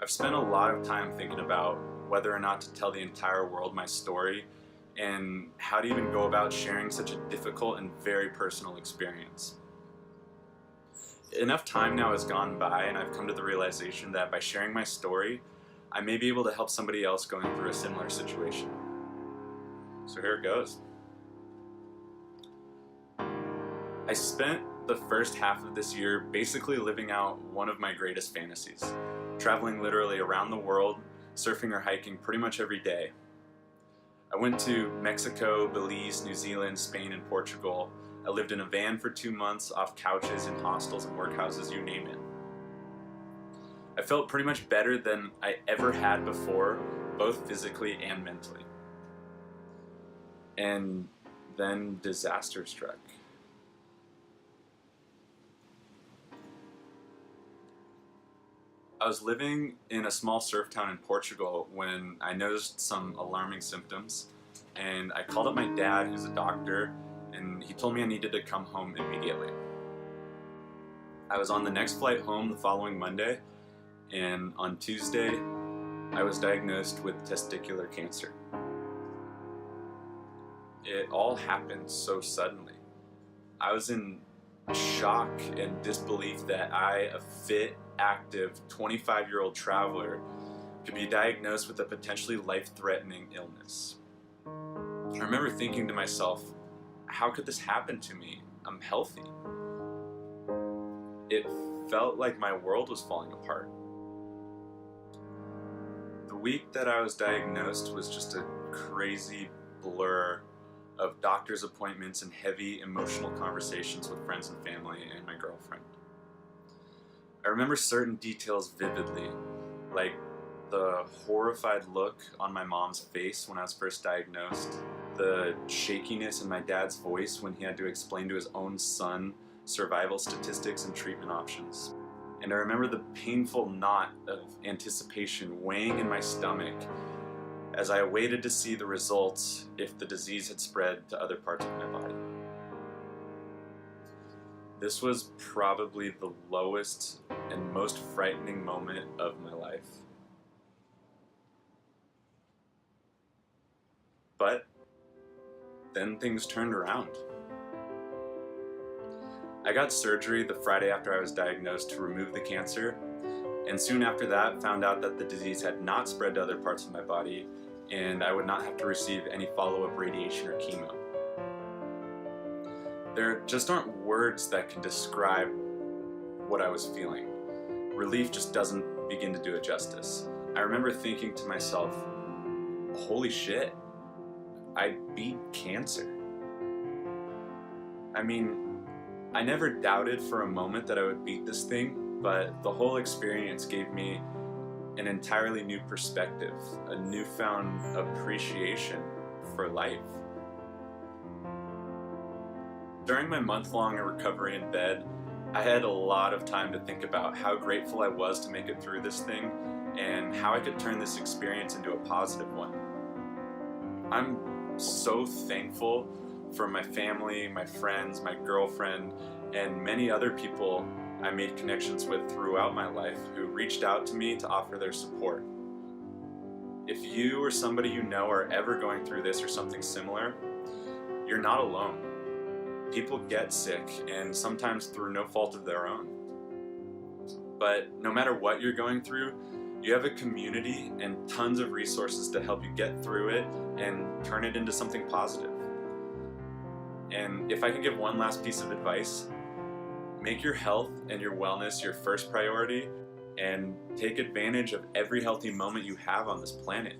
I've spent a lot of time thinking about whether or not to tell the entire world my story and how to even go about sharing such a difficult and very personal experience. Enough time now has gone by and I've come to the realization that by sharing my story, I may be able to help somebody else going through a similar situation. So here it goes. I spent the first half of this year basically living out one of my greatest fantasies, traveling literally around the world, surfing or hiking pretty much every day. I went to Mexico, Belize, New Zealand, Spain, and Portugal. I lived in a van for 2 months, off couches in hostels and workhouses, you name it. I felt pretty much better than I ever had before, both physically and mentally. And then disaster struck. I was living in a small surf town in Portugal when I noticed some alarming symptoms, and I called up my dad, who's a doctor, and he told me I needed to come home immediately. I was on the next flight home the following Monday, and on Tuesday, I was diagnosed with testicular cancer. It all happened so suddenly. I was in shock and disbelief that I, a fit, active, 25-year-old traveler, could be diagnosed with a potentially life-threatening illness. I remember thinking to myself, how could this happen to me? I'm healthy. It felt like my world was falling apart. The week that I was diagnosed was just a crazy blur of doctor's appointments and heavy emotional conversations with friends and family and my girlfriend. I remember certain details vividly, like the horrified look on my mom's face when I was first diagnosed, the shakiness in my dad's voice when he had to explain to his own son survival statistics and treatment options. And I remember the painful knot of anticipation weighing in my stomach as I waited to see the results if the disease had spread to other parts of my body. This was probably the lowest and most frightening moment of my life. But then things turned around. I got surgery the Friday after I was diagnosed to remove the cancer, and soon after that found out that the disease had not spread to other parts of my body and I would not have to receive any follow-up radiation or chemo. There just aren't words that can describe what I was feeling. Relief just doesn't begin to do it justice. I remember thinking to myself, holy shit, I beat cancer. I mean, I never doubted for a moment that I would beat this thing, but the whole experience gave me an entirely new perspective, a newfound appreciation for life. During my month-long recovery in bed, I had a lot of time to think about how grateful I was to make it through this thing and how I could turn this experience into a positive one. I'm so thankful for my family, my friends, my girlfriend, and many other people I made connections with throughout my life who reached out to me to offer their support. If you or somebody you know are ever going through this or something similar, you're not alone. People get sick, and sometimes through no fault of their own. But no matter what you're going through, you have a community and tons of resources to help you get through it and turn it into something positive. And if I can give one last piece of advice, make your health and your wellness your first priority and take advantage of every healthy moment you have on this planet.